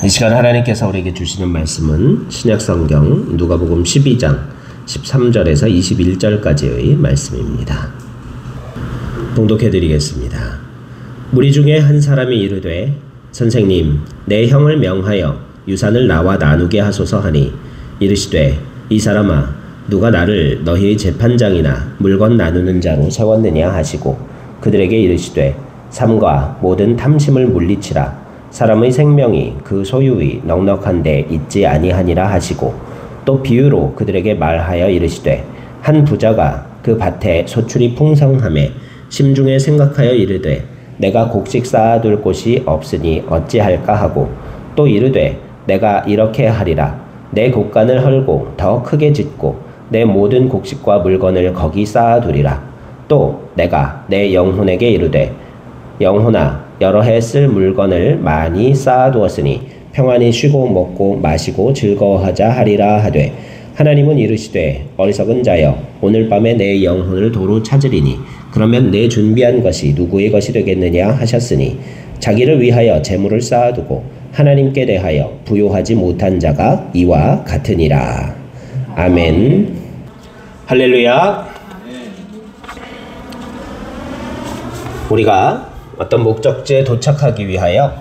이 시간 하나님께서 우리에게 주시는 말씀은 신약성경 누가복음 12장 13절에서 21절까지의 말씀입니다. 봉독해드리겠습니다. 무리 중에 한 사람이 이르되 선생님, 내 형을 명하여 유산을 나와 나누게 하소서 하니 이르시되 이 사람아, 누가 나를 너희의 재판장이나 물건 나누는 자로 세웠느냐 하시고 그들에게 이르시되 삼가 모든 탐심을 물리치라. 사람의 생명이 그 소유의 넉넉한 데 있지 아니하니라 하시고 또 비유로 그들에게 말하여 이르시되 한 부자가 그 밭에 소출이 풍성하매 심중에 생각하여 이르되 내가 곡식 쌓아둘 곳이 없으니 어찌할까 하고 또 이르되 내가 이렇게 하리라. 내 곡간을 헐고 더 크게 짓고 내 모든 곡식과 물건을 거기 쌓아두리라. 또 내가 내 영혼에게 이르되 영혼아, 여러 해 쓸 물건을 많이 쌓아두었으니 평안히 쉬고 먹고 마시고 즐거워하자 하리라 하되 하나님은 이르시되 어리석은 자여, 오늘 밤에 내 영혼을 도로 찾으리니 그러면 내 준비한 것이 누구의 것이 되겠느냐 하셨으니 자기를 위하여 재물을 쌓아두고 하나님께 대하여 부요하지 못한 자가 이와 같으니라. 아멘. 할렐루야. 우리가 어떤 목적지에 도착하기 위하여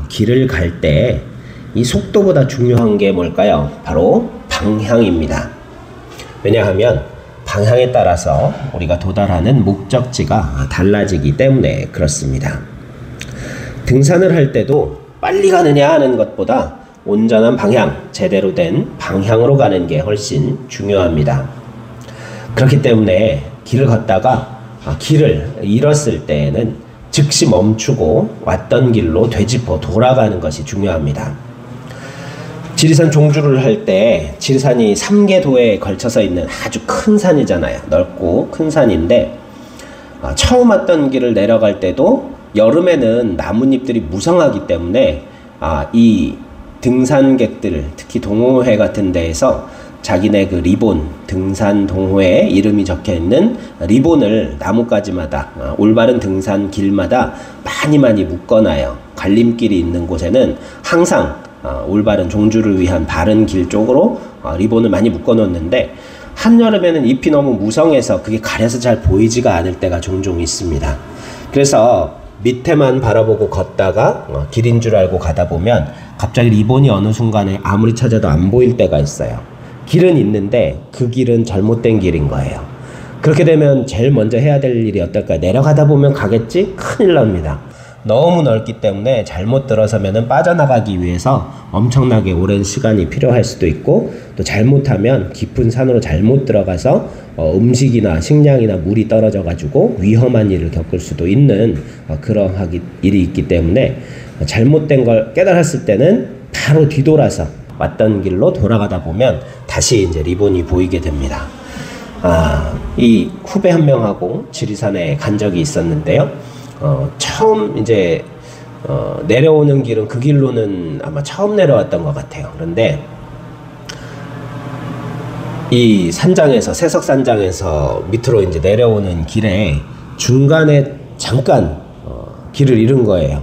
길을 갈 때 이 속도보다 중요한 게 뭘까요? 바로 방향입니다. 왜냐하면 방향에 따라서 우리가 도달하는 목적지가 달라지기 때문에 그렇습니다. 등산을 할 때도 빨리 가느냐 하는 것보다 온전한 방향, 제대로 된 방향으로 가는 게 훨씬 중요합니다. 그렇기 때문에 길을 걷다가 길을 잃었을 때에는 즉시 멈추고 왔던 길로 되짚어 돌아가는 것이 중요합니다. 지리산 종주를 할 때 지리산이 3계도에 걸쳐서 있는 아주 큰 산이잖아요. 넓고 큰 산인데 처음 왔던 길을 내려갈 때도 여름에는 나뭇잎들이 무성하기 때문에 이 등산객들, 특히 동호회 같은 데에서 자기네 그 리본, 등산 동호회에 이름이 적혀있는 리본을 나뭇가지마다 올바른 등산 길마다 많이 묶어놔요. 갈림길이 있는 곳에는 항상 올바른 종주를 위한 바른 길 쪽으로 리본을 많이 묶어놓는데 한여름에는 잎이 너무 무성해서 그게 가려서 잘 보이지가 않을 때가 종종 있습니다. 그래서 밑에만 바라보고 걷다가 길인 줄 알고 가다 보면 갑자기 리본이 어느 순간에 아무리 찾아도 안 보일 때가 있어요. 길은 있는데 그 길은 잘못된 길인 거예요. 그렇게 되면 제일 먼저 해야 될 일이 어떨까요? 내려가다 보면 가겠지? 큰일 납니다. 너무 넓기 때문에 잘못 들어서면 빠져나가기 위해서 엄청나게 오랜 시간이 필요할 수도 있고 또 잘못하면 깊은 산으로 잘못 들어가서 음식이나 식량이나 물이 떨어져 가지고 위험한 일을 겪을 수도 있는 그러한 일이 있기 때문에 잘못된 걸 깨달았을 때는 바로 뒤돌아서 왔던 길로 돌아가다 보면 다시 이제 리본이 보이게 됩니다. 이 후배 한 명하고 지리산에 간 적이 있었는데요. 처음 이제 내려오는 길은 그 길로는 아마 처음 내려왔던 것 같아요. 그런데 이 산장에서 세석산장에서 밑으로 이제 내려오는 길에 중간에 잠깐 길을 잃은 거예요.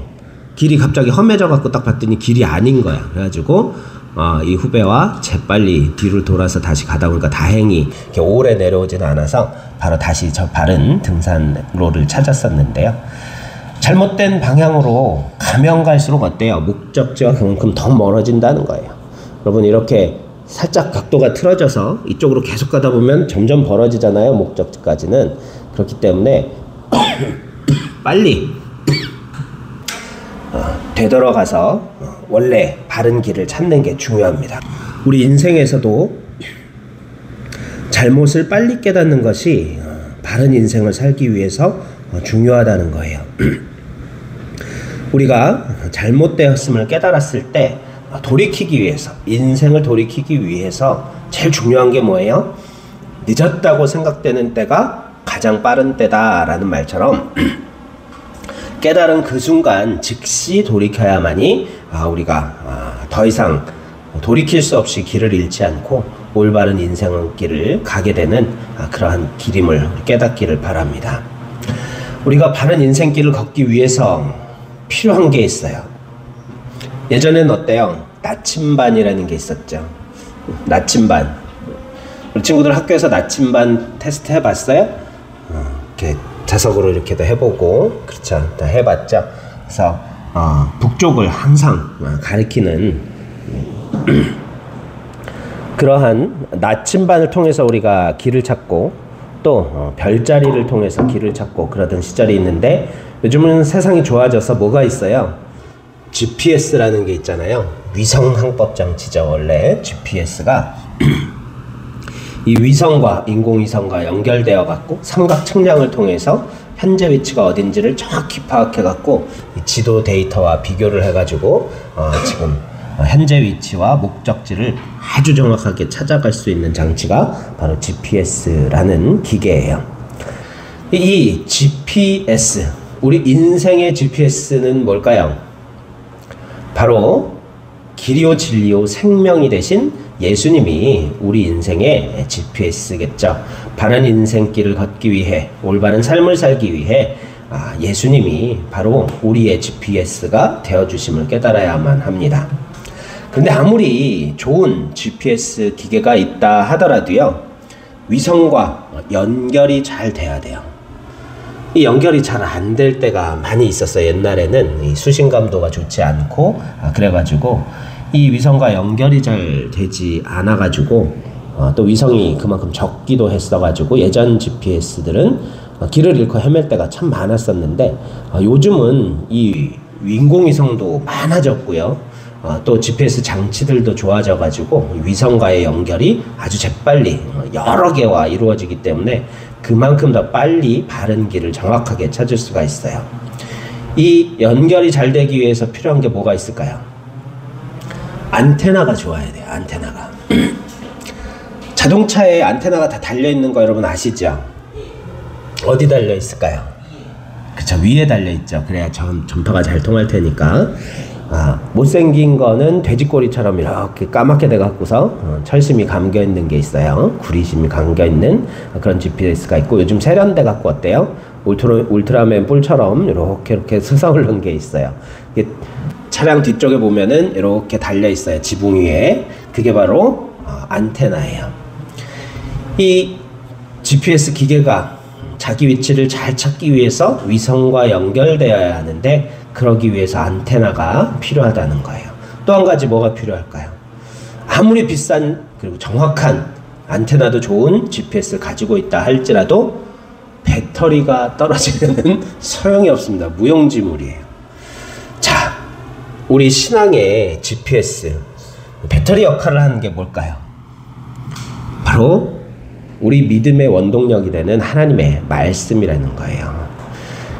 길이 갑자기 험해져 갖고 딱 봤더니 길이 아닌 거야. 그래가지고 이 후배와 재빨리 뒤를 돌아서 다시 가다 보니까 다행히 이렇게 오래 내려오지는 않아서 바로 다시 저 바른 등산로를 찾았었는데요. 잘못된 방향으로 가면 갈수록 어때요? 목적지와 그만큼 더 멀어진다는 거예요. 여러분, 이렇게 살짝 각도가 틀어져서 이쪽으로 계속 가다 보면 점점 벌어지잖아요. 목적지까지는. 그렇기 때문에 빨리 되돌아가서 원래 바른 길을 찾는 게 중요합니다. 우리 인생에서도 잘못을 빨리 깨닫는 것이 바른 인생을 살기 위해서 중요하다는 거예요. 우리가 잘못되었음을 깨달았을 때 돌이키기 위해서, 인생을 돌이키기 위해서 제일 중요한 게 뭐예요? 늦었다고 생각되는 때가 가장 빠른 때다라는 말처럼 깨달은 그 순간 즉시 돌이켜야만이 우리가 더 이상 돌이킬 수 없이 길을 잃지 않고 올바른 인생길을 가게 되는 그러한 길임을 깨닫기를 바랍니다. 우리가 바른 인생길을 걷기 위해서 필요한 게 있어요. 예전에는 어때요? 나침반이라는 게 있었죠. 나침반. 우리 친구들 학교에서 나침반 테스트 해봤어요? 이렇게 자석으로 이렇게도 해보고, 그렇죠. 다 해봤죠. 그래서 북쪽을 항상 가리키는 그러한 나침반을 통해서 우리가 길을 찾고 또 별자리를 통해서 길을 찾고 그러던 시절이 있는데, 요즘은 세상이 좋아져서 뭐가 있어요? GPS라는 게 있잖아요. 위성항법 장치죠. 원래 GPS가 이 위성과 인공위성과 연결되어 갖고 삼각 측량을 통해서 현재 위치가 어딘지를 정확히 파악해 갖고 지도 데이터와 비교를 해 가지고 지금 현재 위치와 목적지를 아주 정확하게 찾아갈 수 있는 장치가 바로 GPS라는 기계예요. 이 GPS, 우리 인생의 GPS는 뭘까요? 바로 길이요 진리요 생명이 되신 예수님이 우리 인생의 GPS겠죠. 바른 인생길을 걷기 위해, 올바른 삶을 살기 위해 예수님이 바로 우리의 GPS가 되어주심을 깨달아야만 합니다. 그런데 아무리 좋은 GPS 기계가 있다 하더라도요, 위성과 연결이 잘 돼야 돼요. 이 연결이 잘 안 될 때가 많이 있었어요. 옛날에는 이 수신감도가 좋지 않고 그래가지고 이 위성과 연결이 잘 되지 않아가지고 또 위성이 그만큼 적기도 했어가지고 예전 GPS들은 길을 잃고 헤맬 때가 참 많았었는데, 요즘은 이 인공위성도 많아졌고요. 또 GPS 장치들도 좋아져가지고 위성과의 연결이 아주 재빨리 여러 개와 이루어지기 때문에 그만큼 더 빨리 바른 길을 정확하게 찾을 수가 있어요. 이 연결이 잘 되기 위해서 필요한 게 뭐가 있을까요? 안테나가 좋아야 돼요. 안테나가. 자동차에 안테나가 다 달려있는 거 여러분 아시죠? 어디 달려있을까요? 그쵸, 위에 달려있죠. 그래야 전파가 잘 통할 테니까. 못생긴 거는 돼지꼬리처럼 이렇게 까맣게 돼갖고서 철심이 감겨있는 게 있어요. 구리심이 감겨있는 그런 GPS가 있고, 요즘 세련돼 갖고 어때요? 울트라맨 뿔처럼 이렇게 솟아오르는 게 있어요. 차량 뒤쪽에 보면은 이렇게 달려 있어요. 지붕 위에. 그게 바로 안테나예요. 이 GPS 기계가 자기 위치를 잘 찾기 위해서 위성과 연결되어야 하는데, 그러기 위해서 안테나가 필요하다는 거예요. 또 한 가지 뭐가 필요할까요? 아무리 비싼 그리고 정확한 안테나도 좋은 GPS를 가지고 있다 할지라도 배터리가 떨어지면 소용이 없습니다. 무용지물이에요. 자, 우리 신앙의 GPS, 배터리 역할을 하는 게 뭘까요? 바로 우리 믿음의 원동력이 되는 하나님의 말씀이라는 거예요.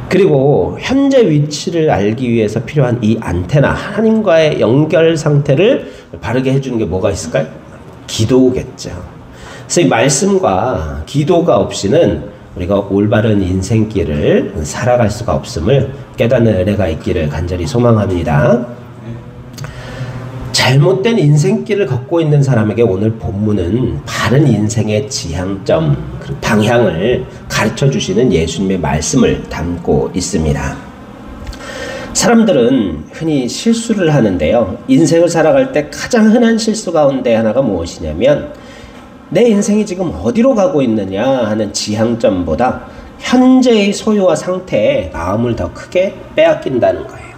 그리고 현재 위치를 알기 위해서 필요한 이 안테나, 하나님과의 연결 상태를 바르게 해주는 게 뭐가 있을까요? 기도겠죠. 그래서 이 말씀과 기도가 없이는 우리가 올바른 인생길을 살아갈 수가 없음을 깨닫는 은혜가 있기를 간절히 소망합니다. 잘못된 인생길을 걷고 있는 사람에게 오늘 본문은 바른 인생의 지향점, 방향을 가르쳐 주시는 예수님의 말씀을 담고 있습니다. 사람들은 흔히 실수를 하는데요. 인생을 살아갈 때 가장 흔한 실수 가운데 하나가 무엇이냐면, 내 인생이 지금 어디로 가고 있느냐 하는 지향점보다 현재의 소유와 상태에 마음을 더 크게 빼앗긴다는 거예요.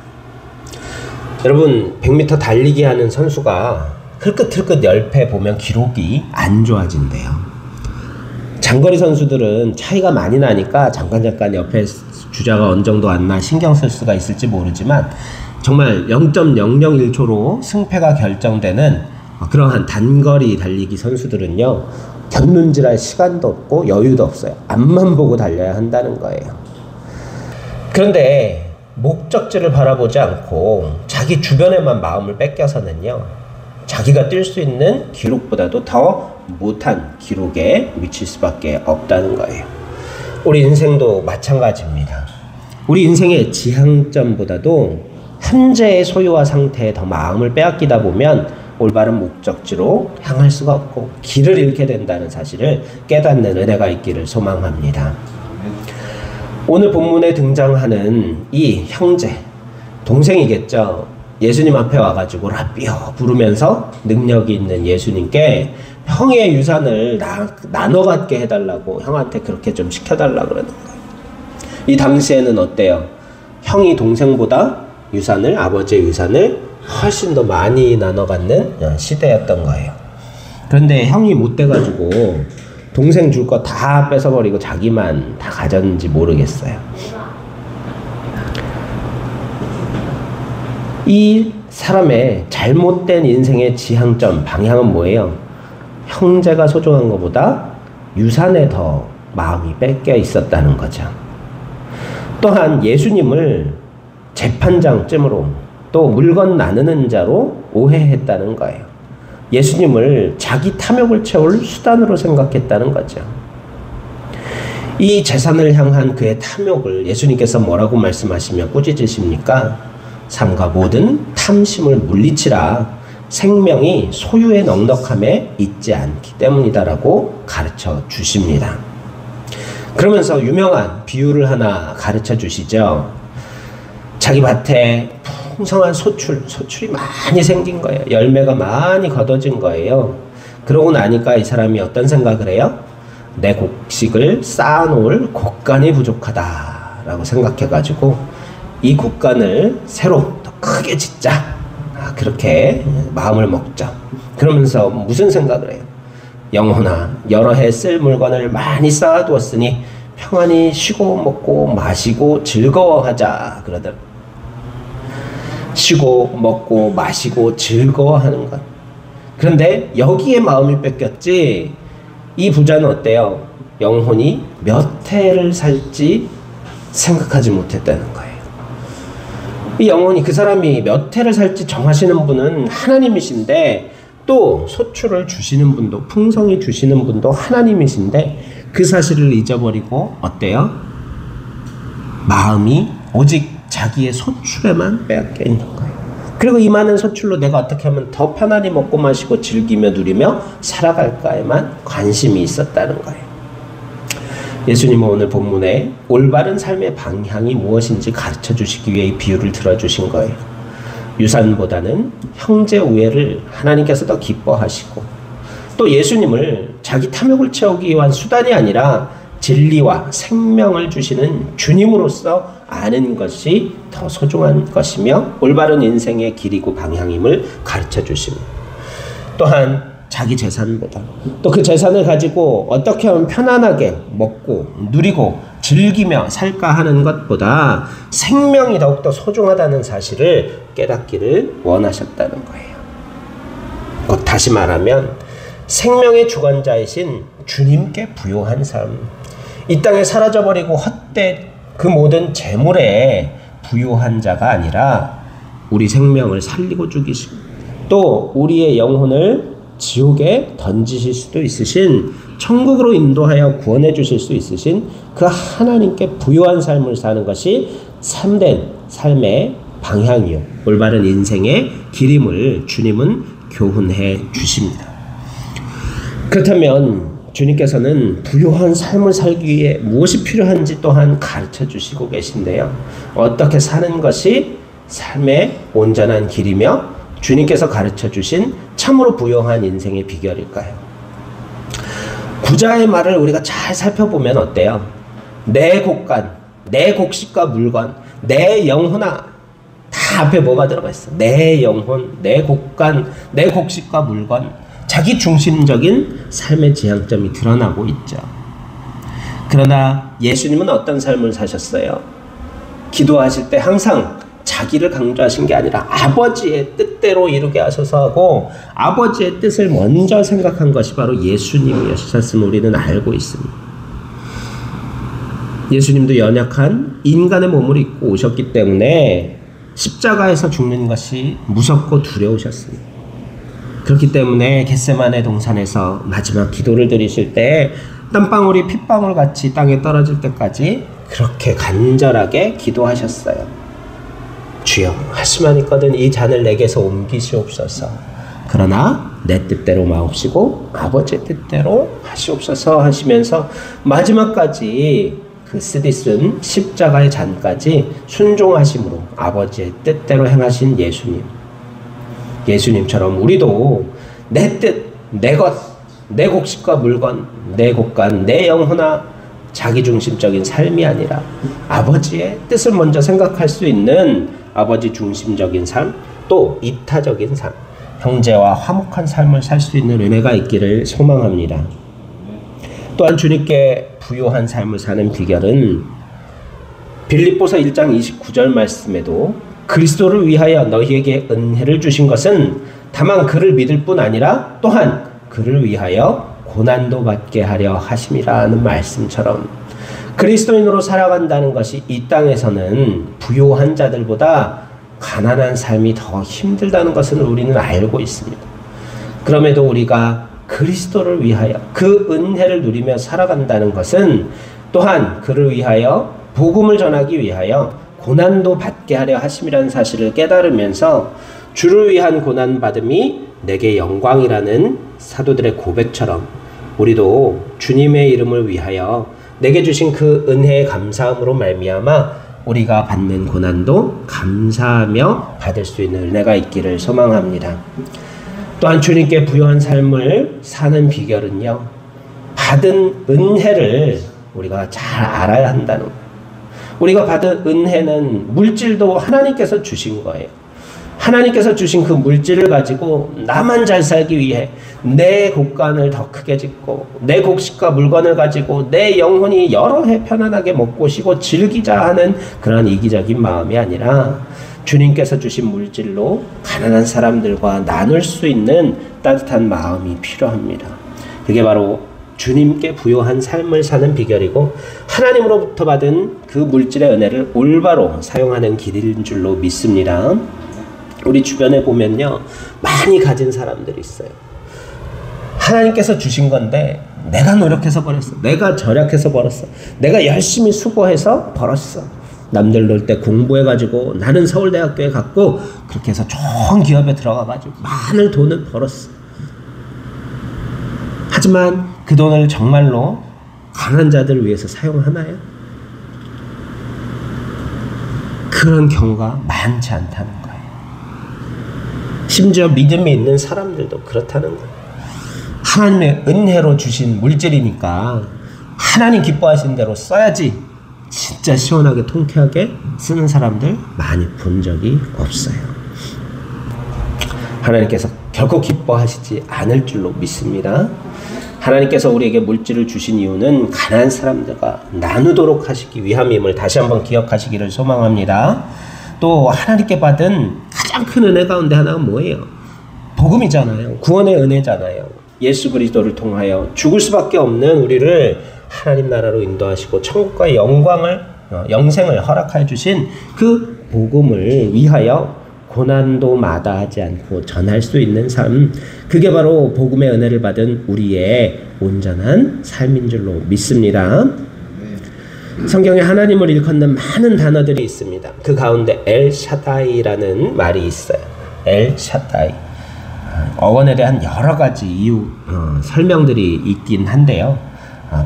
여러분, 100m 달리기 하는 선수가 흘끗흘끗 10패 보면 기록이 안 좋아진대요. 장거리 선수들은 차이가 많이 나니까 잠깐 옆에 주자가 어느 정도 안 나 신경 쓸 수가 있을지 모르지만, 정말 0.001초로 승패가 결정되는 그러한 단거리 달리기 선수들은요, 견눈질할 시간도 없고 여유도 없어요. 앞만 보고 달려야 한다는 거예요. 그런데 목적지를 바라보지 않고 자기 주변에만 마음을 뺏겨서는요, 자기가 뛸 수 있는 기록보다도 더 못한 기록에 미칠 수밖에 없다는 거예요. 우리 인생도 마찬가지입니다. 우리 인생의 지향점보다도 현재의 소유와 상태에 더 마음을 빼앗기다 보면 올바른 목적지로 향할 수가 없고 길을 잃게 된다는 사실을 깨닫는 은혜가 있기를 소망합니다. 오늘 본문에 등장하는 이 형제, 동생이겠죠. 예수님 앞에 와가지고 라삐어 부르면서 능력이 있는 예수님께 형의 유산을 나눠 갖게 해달라고 형한테 그렇게 좀 시켜달라 그러는 거예요. 이 당시에는 어때요? 형이 동생보다 아버지의 유산을 훨씬 더 많이 나눠 갖는 시대였던 거예요. 그런데 형이 못 돼가지고 동생 줄 거 다 뺏어버리고 자기만 다 가졌는지 모르겠어요. 이 사람의 잘못된 인생의 지향점, 방향은 뭐예요? 형제가 소중한 것보다 유산에 더 마음이 뺏겨 있었다는 거죠. 또한 예수님을 재판장쯤으로 또 물건 나누는 자로 오해했다는 거예요. 예수님을 자기 탐욕을 채울 수단으로 생각했다는 거죠. 이 재산을 향한 그의 탐욕을 예수님께서 뭐라고 말씀하시며 꾸짖으십니까? 삼가 모든 탐심을 물리치라. 생명이 소유의 넉넉함에 있지 않기 때문이다라고 가르쳐 주십니다. 그러면서 유명한 비유를 하나 가르쳐 주시죠. 자기 밭에 풍성한 소출이 많이 생긴 거예요. 열매가 많이 걷어진 거예요. 그러고 나니까 이 사람이 어떤 생각을 해요? 내 곡식을 쌓아놓을 곡간이 부족하다라고 생각해가지고 이 곡간을 새로 더 크게 짓자. 그렇게 마음을 먹죠. 그러면서 무슨 생각을 해요? 영혼아, 여러 해 쓸 물건을 많이 쌓아두었으니 평안히 쉬고 먹고 마시고 즐거워하자 그러더라고요. 쉬고 먹고 마시고 즐거워하는 것. 그런데 여기에 마음이 뺏겼지 이 부자는 어때요? 영혼이 몇 해를 살지 생각하지 못했다는 거예요. 이 영혼이 그 사람이 몇 해를 살지 정하시는 분은 하나님이신데 또 소출을 주시는 분도 풍성히 주시는 분도 하나님이신데 그 사실을 잊어버리고 어때요? 마음이 오직 자기의 소출에만 빼앗겨 있는 거예요. 그리고 이 많은 소출로 내가 어떻게 하면 더 편안히 먹고 마시고 즐기며 누리며 살아갈까에만 관심이 있었다는 거예요. 예수님은 오늘 본문에 올바른 삶의 방향이 무엇인지 가르쳐 주시기 위해 이 비유를 들어주신 거예요. 유산보다는 형제 우애를 하나님께서 더 기뻐하시고 또 예수님을 자기 탐욕을 채우기 위한 수단이 아니라 진리와 생명을 주시는 주님으로서 아는 것이 더 소중한 것이며 올바른 인생의 길이고 방향임을 가르쳐 주십니다. 또한 자기 재산보다 또 그 재산을 가지고 어떻게 하면 편안하게 먹고 누리고 즐기며 살까 하는 것보다 생명이 더욱더 소중하다는 사실을 깨닫기를 원하셨다는 거예요. 곧 다시 말하면 생명의 주관자이신 주님께 부요한 삶, 이 땅에 사라져버리고 헛된 그 모든 재물에 부요한 자가 아니라 우리 생명을 살리고 죽이시고 또 우리의 영혼을 지옥에 던지실 수도 있으신 천국으로 인도하여 구원해 주실 수 있으신 그 하나님께 부요한 삶을 사는 것이 참된 삶의 방향이요 올바른 인생의 길임을 주님은 교훈해 주십니다. 그렇다면 주님께서는 부요한 삶을 살기 위해 무엇이 필요한지 또한 가르쳐 주시고 계신데요. 어떻게 사는 것이 삶의 온전한 길이며 주님께서 가르쳐 주신 참으로 부요한 인생의 비결일까요? 부자의 말을 우리가 잘 살펴보면 어때요? 내 곡간, 내 곡식과 물건, 내 영혼아, 다 앞에 뭐가 들어가 있어? 내 영혼, 내 곡간, 내 곡식과 물건, 자기 중심적인 삶의 지향점이 드러나고 있죠. 그러나 예수님은 어떤 삶을 사셨어요? 기도하실 때 항상 자기를 강조하신 게 아니라 아버지의 뜻대로 이루게 하소서 하고 아버지의 뜻을 먼저 생각한 것이 바로 예수님이셨음을 우리는 알고 있습니다. 예수님도 연약한 인간의 몸을 입고 오셨기 때문에 십자가에서 죽는 것이 무섭고 두려우셨습니다. 그렇기 때문에 겟세마네 동산에서 마지막 기도를 드리실 때 땀방울이 핏방울 같이 땅에 떨어질 때까지 그렇게 간절하게 기도하셨어요. 주여, 할 수만 있거든 이 잔을 내게서 옮기시옵소서. 그러나 내 뜻대로 마옵시고 아버지의 뜻대로 하시옵소서 하시면서 마지막까지 그 쓰디쓴 십자가의 잔까지 순종하심으로 아버지의 뜻대로 행하신 예수님. 예수님처럼 우리도 내 뜻, 내 것, 내 곡식과 물건, 내 곳간, 내 영혼아 자기중심적인 삶이 아니라 아버지의 뜻을 먼저 생각할 수 있는 아버지 중심적인 삶, 또 이타적인 삶, 형제와 화목한 삶을 살 수 있는 은혜가 있기를 소망합니다. 또한 주님께 부요한 삶을 사는 비결은 빌립보서 1장 29절 말씀에도 그리스도를 위하여 너희에게 은혜를 주신 것은 다만 그를 믿을 뿐 아니라 또한 그를 위하여 고난도 받게 하려 하심이라는 말씀처럼 그리스도인으로 살아간다는 것이 이 땅에서는 부요한 자들보다 가난한 삶이 더 힘들다는 것을 우리는 알고 있습니다. 그럼에도 우리가 그리스도를 위하여 그 은혜를 누리며 살아간다는 것은 또한 그를 위하여 복음을 전하기 위하여 고난도 받게 하려 하심이라는 사실을 깨달으면서 주를 위한 고난받음이 내게 영광이라는 사도들의 고백처럼 우리도 주님의 이름을 위하여 내게 주신 그 은혜의 감사함으로 말미암아 우리가 받는 고난도 감사하며 받을 수 있는 은혜가 있기를 소망합니다. 또한 주님께 부요한 삶을 사는 비결은요, 받은 은혜를 우리가 잘 알아야 한다는 거예요. 우리가 받은 은혜는 물질도 하나님께서 주신 거예요. 하나님께서 주신 그 물질을 가지고 나만 잘 살기 위해 내 곳간을 더 크게 짓고 내 곡식과 물건을 가지고 내 영혼이 여러 해 편안하게 먹고 쉬고 즐기자 하는 그런 이기적인 마음이 아니라 주님께서 주신 물질로 가난한 사람들과 나눌 수 있는 따뜻한 마음이 필요합니다. 그게 바로 주님께 부요한 삶을 사는 비결이고 하나님으로부터 받은 그 물질의 은혜를 올바로 사용하는 길인 줄로 믿습니다. 우리 주변에 보면요, 많이 가진 사람들이 있어요. 하나님께서 주신 건데 내가 노력해서 벌었어, 내가 절약해서 벌었어, 내가 열심히 수고해서 벌었어. 남들 놀 때 공부해가지고 나는 서울대학교에 갔고 그렇게 해서 좋은 기업에 들어가가지고 많은 돈을 벌었어. 하지만 그 돈을 정말로 가난한 자들을 위해서 사용하나요? 그런 경우가 많지 않다는 거예요. 심지어 믿음이 있는 사람들도 그렇다는 거예요. 하나님의 은혜로 주신 물질이니까 하나님 기뻐하시는 대로 써야지, 진짜 시원하게 통쾌하게 쓰는 사람들 많이 본 적이 없어요. 하나님께서 결코 기뻐하시지 않을 줄로 믿습니다. 하나님께서 우리에게 물질을 주신 이유는 가난한 사람들과 나누도록 하시기 위함임을 다시 한번 기억하시기를 소망합니다. 또 하나님께 받은 가장 큰 은혜 가운데 하나가 뭐예요? 복음이잖아요. 구원의 은혜잖아요. 예수 그리스도를 통하여 죽을 수밖에 없는 우리를 하나님 나라로 인도하시고 천국과 영광을, 영생을 허락하여 주신 그 복음을 위하여 고난도 마다하지 않고 전할 수 있는 삶, 그게 바로 복음의 은혜를 받은 우리의 온전한 삶인 줄로 믿습니다. 성경에 하나님을 일컫는 많은 단어들이 있습니다. 그 가운데 엘샤다이라는 말이 있어요. 엘샤다이. 어원에 대한 여러 가지 이유, 설명들이 있긴 한데요.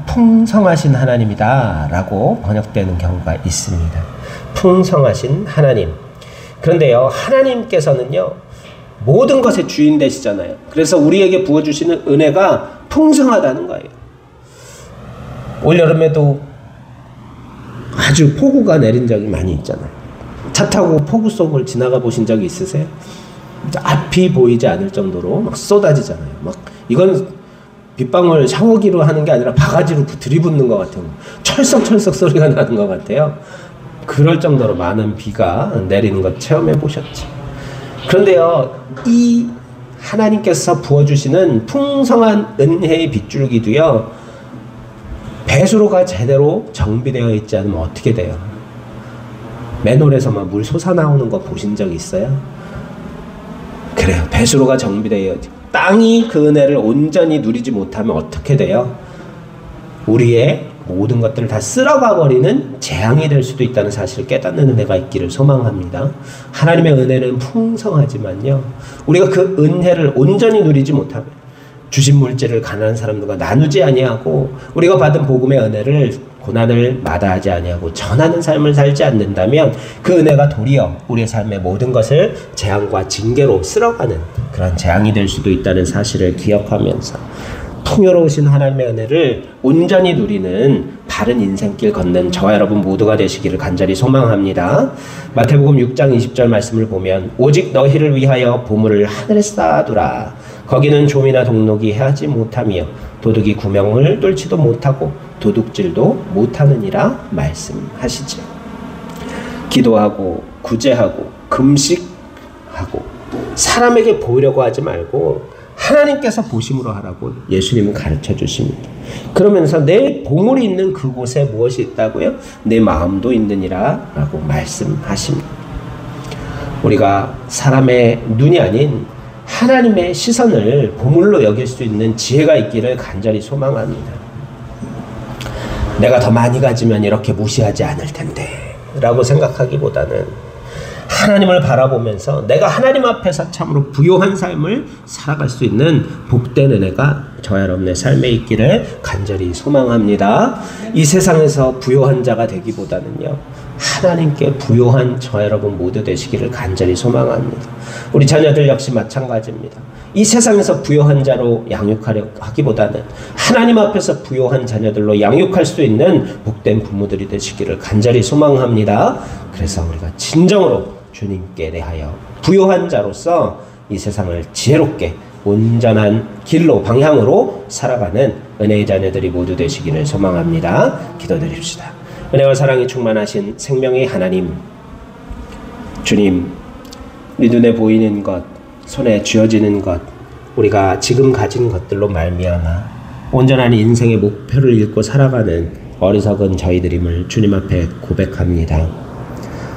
풍성하신 하나님이다 라고 번역되는 경우가 있습니다. 풍성하신 하나님. 그런데요, 하나님께서는요, 모든 것의 주인 되시잖아요. 그래서 우리에게 부어주시는 은혜가 풍성하다는 거예요. 올여름에도 아주 폭우가 내린 적이 많이 있잖아요. 차 타고 폭우 속을 지나가 보신 적이 있으세요? 앞이 보이지 않을 정도로 막 쏟아지잖아요. 막 이건 빗방울 샤워기로 하는 게 아니라 바가지로 들이붓는 것 같아요. 철썩철썩 소리가 나는 것 같아요. 그럴 정도로 많은 비가 내리는 것 체험해 보셨죠. 그런데요, 이 하나님께서 부어주시는 풍성한 은혜의 빗줄기도요, 배수로가 제대로 정비되어 있지 않으면 어떻게 돼요? 맨홀에서만 물 솟아나오는 거 보신 적 있어요? 그래요. 배수로가 정비되어 있죠. 땅이 그 은혜를 온전히 누리지 못하면 어떻게 돼요? 우리의 모든 것들을 다 쓸어가 버리는 재앙이 될 수도 있다는 사실을 깨닫는 은혜가 있기를 소망합니다. 하나님의 은혜는 풍성하지만요, 우리가 그 은혜를 온전히 누리지 못하면 주신 물질을 가난한 사람들과 나누지 아니하고 우리가 받은 복음의 은혜를 고난을 마다하지 아니하고 전하는 삶을 살지 않는다면 그 은혜가 도리어 우리의 삶의 모든 것을 재앙과 징계로 쓸어가는 그런 재앙이 될 수도 있다는 사실을 기억하면서 풍요로우신 하나님의 은혜를 온전히 누리는 바른 인생길 걷는 저와 여러분 모두가 되시기를 간절히 소망합니다. 마태복음 6장 20절 말씀을 보면 오직 너희를 위하여 보물을 하늘에 쌓아두라. 거기는 좀이나 동록이 해하지 못하며 도둑이 구멍을 뚫지도 못하고 도둑질도 못하느니라 말씀하시죠. 기도하고 구제하고 금식하고 사람에게 보이려고 하지 말고 하나님께서 보심으로 하라고 예수님은 가르쳐 주십니다. 그러면서 내 보물이 있는 그곳에 무엇이 있다고요? 내 마음도 있느니라 라고 말씀하십니다. 우리가 사람의 눈이 아닌 하나님의 시선을 보물로 여길 수 있는 지혜가 있기를 간절히 소망합니다. 내가 더 많이 가지면 이렇게 무시하지 않을 텐데 라고 생각하기보다는 하나님을 바라보면서 내가 하나님 앞에서 참으로 부요한 삶을 살아갈 수 있는 복된 은혜가 저와 여러분의 삶에 있기를 간절히 소망합니다. 이 세상에서 부요한 자가 되기보다는요, 하나님께 부요한 저와 여러분 모두 되시기를 간절히 소망합니다. 우리 자녀들 역시 마찬가지입니다. 이 세상에서 부요한 자로 양육하려 하기보다는 하나님 앞에서 부요한 자녀들로 양육할 수 있는 복된 부모들이 되시기를 간절히 소망합니다. 그래서 우리가 진정으로 주님께 대하여 부요한 자로서 이 세상을 지혜롭게 온전한 길로 방향으로 살아가는 은혜의 자녀들이 모두 되시기를 소망합니다. 기도드립시다. 은혜와 사랑이 충만하신 생명의 하나님, 주님, 우리 눈에 보이는 것, 손에 쥐어지는 것, 우리가 지금 가진 것들로 말미암아 온전한 인생의 목표를 잃고 살아가는 어리석은 저희들임을 주님 앞에 고백합니다.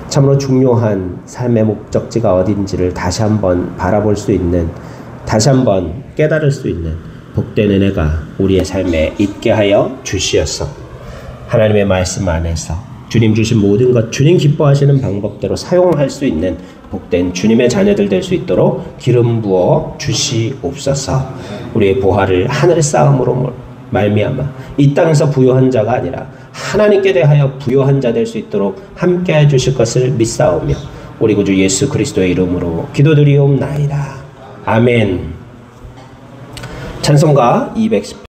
참으로 중요한 삶의 목적지가 어딘지를 다시 한번 바라볼 수 있는, 다시 한번 깨달을 수 있는 복된 은혜가 우리의 삶에 있게 하여 주시옵소서. 하나님의 말씀 안에서 주님 주신 모든 것, 주님 기뻐하시는 방법대로 사용할 수 있는 복된 주님의 자녀들 될 수 있도록 기름 부어 주시옵소서. 우리의 보화를 하늘에 쌓음으로 말미암아 이 땅에서 부요한 자가 아니라 하나님께 대하여 부요한 자 될 수 있도록 함께해 주실 것을 믿사오며 우리 구주 예수 그리스도의 이름으로 기도드리옵나이다. 아멘. 찬송가 210